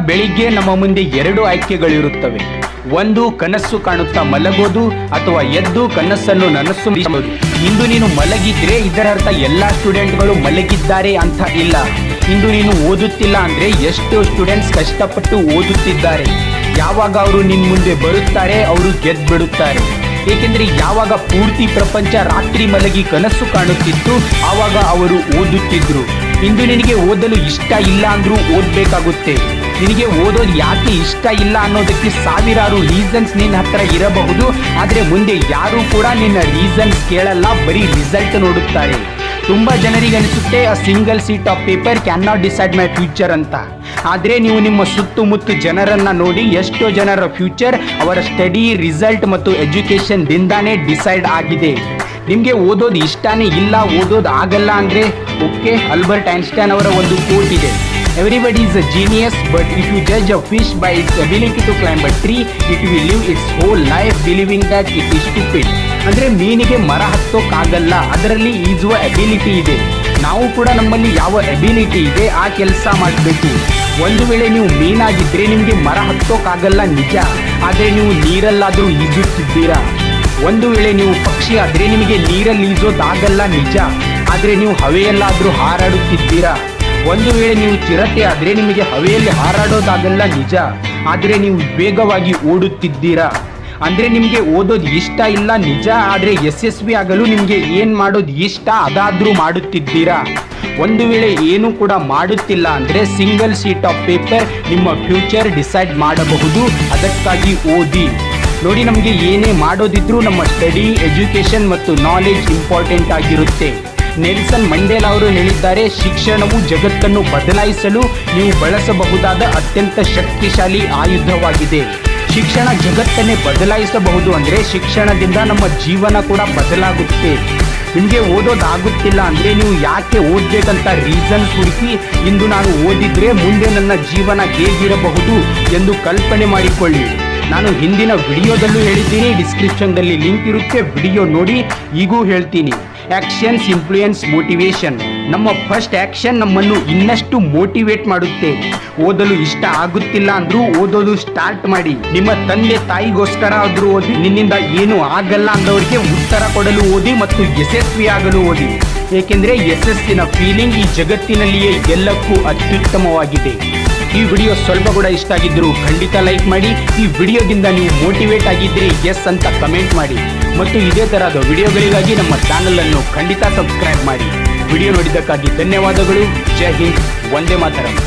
ಬೆಳಿಗ್ಗೆ ನಮ್ಮ ಮುಂದೆ ಎರಡು ಆಯ್ಕೆಗಳಿರುತ್ತವೆ. ಒಂದು, ಕನಸು ಕಾಣುತ್ತಾ ಮಲಗೋದು, ಅಥವಾ ಎದ್ದು ಕನಸನ್ನು ನನಸು ಮಾಡೋದು. ಇಂದು ನೀನು ಮಲಗಿದ್ರೆ ಇದರರ್ಥ ಎಲ್ಲಾ ಸ್ಟೂಡೆಂಟ್ಗಳು ಮಲಗಿದ್ದಾರೆ ಅಂತ ಇಲ್ಲ. ಇಂದು ನೀನು ಓದುತ್ತಿಲ್ಲ ಅಂದ್ರೆ ಎಷ್ಟು ಸ್ಟೂಡೆಂಟ್ಸ್ ಕಷ್ಟಪಟ್ಟು ಓದುತ್ತಿದ್ದಾರೆ. ಯಾವಾಗ ಅವರು ನಿನ್ ಮುಂದೆ ಬರುತ್ತಾರೆ ಅವರು ಗೆದ್ಬಿಡುತ್ತಾರೆ. ಏಕೆಂದ್ರೆ ಯಾವಾಗ ಪೂರ್ತಿ ಪ್ರಪಂಚ ರಾತ್ರಿ ಮಲಗಿ ಕನಸು ಕಾಣುತ್ತಿತ್ತು ಆವಾಗ ಅವರು ಓದುತ್ತಿದ್ರು. ಇಂದು ನಿನಗೆ ಓದಲು ಇಷ್ಟ ಇಲ್ಲ ಅಂದ್ರೂ ಓದಬೇಕಾಗುತ್ತೆ. ನಿನಗೆ ಓದೋದು ಯಾಕೆ ಇಷ್ಟ ಇಲ್ಲ ಅನ್ನೋದಕ್ಕೆ ಸಾವಿರಾರು ರೀಸನ್ಸ್ ನಿನ್ನ ಹತ್ರ ಇರಬಹುದು. ಆದರೆ ಮುಂದೆ ಯಾರೂ ಕೂಡ ನಿನ್ನ ರೀಸನ್ಸ್ ಕೇಳಲ್ಲ, ಬರೀ ರಿಸಲ್ಟ್ ನೋಡುತ್ತಾರೆ. ತುಂಬ ಜನರಿಗೆ ಅನಿಸುತ್ತೆ a single seat of paper can not decide my future ಅಂತ. ಆದರೆ ನೀವು ನಿಮ್ಮ ಸುತ್ತಮುತ್ತ ಜನರನ್ನು ನೋಡಿ, ಎಷ್ಟೋ ಜನರ ಫ್ಯೂಚರ್ ಅವರ ಸ್ಟಡಿ, ರಿಸಲ್ಟ್ ಮತ್ತು ಎಜುಕೇಷನ್ ದಿಂದಾನೇ ಡಿಸೈಡ್ ಆಗಿದೆ. ನಿಮಗೆ ಓದೋದು ಇಷ್ಟನೇ ಇಲ್ಲ, ಓದೋದು ಆಗಲ್ಲ ಅಂದರೆ ಓಕೆ. ಆಲ್ಬರ್ಟ್ ಐನ್ಸ್ಟೈನ್ ಅವರ ಒಂದು ಕೋಟ್ ಇದೆ, everybody is a genius but if you judge a fish by its ability to climb a tree it will live its whole life believing that it is stupid. ಅಂದರೆ ಮೀನಿಗೆ ಮರ ಹತ್ತೋಕ್ಕಾಗಲ್ಲ, ಅದರಲ್ಲಿ ಈಜುವ ability ಇದೆ. ನಾವು ಕೂಡ ನಮ್ಮಲ್ಲಿ ಯಾವ ಎಬಿಲಿಟಿ ಇದೆ ಆ ಕೆಲಸ ಮಾಡಬೇಕು. ಒಂದು ವೇಳೆ ನೀವು ಮೀನಾಗಿದ್ದರೆ ನಿಮಗೆ ಮರ ಹತ್ತೋಕ್ಕಾಗಲ್ಲ ನಿಜ, ಆದರೆ ನೀವು ನೀರಲ್ಲಾದರೂ ಈಜುತ್ತಿದ್ದೀರಾ. ಒಂದು ವೇಳೆ ನೀವು ಪಕ್ಷಿ ಆದರೆ ನಿಮಗೆ ನೀರಲ್ಲಿ ಈಜೋದಾಗಲ್ಲ ನಿಜ, ಆದರೆ ನೀವು ಹವೆಯಲ್ಲಾದರೂ ಹಾರಾಡುತ್ತಿದ್ದೀರಾ. ಒಂದು ವೇಳೆ ನೀವು ಚಿರತೆ ಆದರೆ ನಿಮಗೆ ಹವೆಯಲ್ಲಿ ಹಾರಾಡೋದಾಗಲ್ಲ ನಿಜ, ಆದರೆ ನೀವು ವೇಗವಾಗಿ ಓಡುತ್ತಿದ್ದೀರಾ. ಅಂದರೆ ನಿಮಗೆ ಓದೋದು ಇಷ್ಟ ಇಲ್ಲ ನಿಜ, ಆದರೆ ಯಶಸ್ವಿ ಆಗಲು ನಿಮಗೆ ಏನು ಮಾಡೋದು ಇಷ್ಟ ಅದಾದರೂ ಮಾಡುತ್ತಿದ್ದೀರಾ. ಒಂದು ವೇಳೆ ಏನೂ ಕೂಡ ಮಾಡುತ್ತಿಲ್ಲ ಅಂದರೆ ಸಿಂಗಲ್ ಸೀಟ್ ಆಫ್ ಪೇಪರ್ ನಿಮ್ಮ ಫ್ಯೂಚರ್ ಡಿಸೈಡ್ ಮಾಡಬಹುದು. ಅದಕ್ಕಾಗಿ ಓದಿ. ನೋಡಿ, ನಮಗೆ ಏನೇ ಮಾಡೋದಿದ್ರೂ ನಮ್ಮ ಸ್ಟಡಿ, ಎಜುಕೇಷನ್ ಮತ್ತು ನಾಲೆಜ್ ಇಂಪಾರ್ಟೆಂಟ್ ಆಗಿರುತ್ತೆ. ನೆಲ್ಸನ್ ಮಂಡೇಲಾ ಅವರು ಹೇಳಿದ್ದಾರೆ, ಶಿಕ್ಷಣವು ಜಗತ್ತನ್ನು ಬದಲಾಯಿಸಲು ನೀವು ಬಳಸಬಹುದಾದ ಅತ್ಯಂತ ಶಕ್ತಿಶಾಲಿ ಆಯುಧವಾಗಿದೆ. ಶಿಕ್ಷಣ ಜಗತ್ತನ್ನೇ ಬದಲಾಯಿಸಬಹುದು ಅಂದರೆ ಶಿಕ್ಷಣದಿಂದ ನಮ್ಮ ಜೀವನ ಕೂಡ ಬದಲಾಗುತ್ತೆ. ನಿಮಗೆ ಓದೋದಾಗುತ್ತಿಲ್ಲ ಅಂದರೆ ನೀವು ಯಾಕೆ ಓದಬೇಕಂತ ರೀಸನ್ಸ್ ಹುಡುಕಿ ಇಂದು ನಾನು ಓದಿದ್ರೆ ಮುಂದೆ ನನ್ನ ಜೀವನ ಹೇಗಿರಬಹುದು ಎಂದು ಕಲ್ಪನೆ ಮಾಡಿಕೊಳ್ಳಿ. ನಾನು ಹಿಂದಿನ ವಿಡಿಯೋದಲ್ಲೂ ಹೇಳಿದ್ದೀನಿ, ಡಿಸ್ಕ್ರಿಪ್ಷನ್ದಲ್ಲಿ ಲಿಂಕ್ ಇರುತ್ತೆ, ವಿಡಿಯೋ ನೋಡಿ. ಈಗೂ ಹೇಳ್ತೀನಿ, ಆ್ಯಕ್ಷನ್ಸ್ ಇನ್ಫ್ಲೂಯೆನ್ಸ್ ಮೋಟಿವೇಶನ್. ನಮ್ಮ ಫಸ್ಟ್ ಆ್ಯಕ್ಷನ್ ನಮ್ಮನ್ನು ಇನ್ನಷ್ಟು ಮೋಟಿವೇಟ್ ಮಾಡುತ್ತೆ. ಓದಲು ಇಷ್ಟ ಆಗುತ್ತಿಲ್ಲ ಅಂದ್ರೂ ಓದೋದು ಸ್ಟಾರ್ಟ್ ಮಾಡಿ. ನಿಮ್ಮ ತಂದೆ ತಾಯಿಗೋಸ್ಕರ ಆದರೂ ಓದಿ. ನಿನ್ನಿಂದ ಏನು ಆಗಲ್ಲ ಅಂದವರಿಗೆ ಉತ್ತರ ಕೊಡಲು ಓದಿ ಮತ್ತು ಯಶಸ್ವಿಯಾಗಲು ಓದಿ. ಏಕೆಂದರೆ ಯಶಸ್ಸಿನ ಫೀಲಿಂಗ್ ಈ ಜಗತ್ತಿನಲ್ಲಿಯೇ ಎಲ್ಲಕ್ಕೂ ಅತ್ಯುತ್ತಮವಾಗಿದೆ. ಈ ವಿಡಿಯೋ ಸ್ವಲ್ಪ ಕೂಡ ಇಷ್ಟ ಆಗಿದ್ದರೂ ಖಂಡಿತ ಲೈಕ್ ಮಾಡಿ. ಈ ವಿಡಿಯೋದಿಂದ ನೀವು ಮೋಟಿವೇಟ್ ಆಗಿದ್ದರೆ ಎಸ್ ಅಂತ ಕಮೆಂಟ್ ಮಾಡಿ. ಮತ್ತು ಇದೇ ತರಹದ ವಿಡಿಯೋಗಳಿಗಾಗಿ ನಮ್ಮ ಚಾನಲ್ ಅನ್ನು ಖಂಡಿತ ಸಬ್ಸ್ಕ್ರೈಬ್ ಮಾಡಿ. ವಿಡಿಯೋ ನೋಡಿದ್ದಕ್ಕಾಗಿ ಧನ್ಯವಾದಗಳು. ಜೈ ಹಿಂದ್, ವಂದೇ ಮಾತರಂ.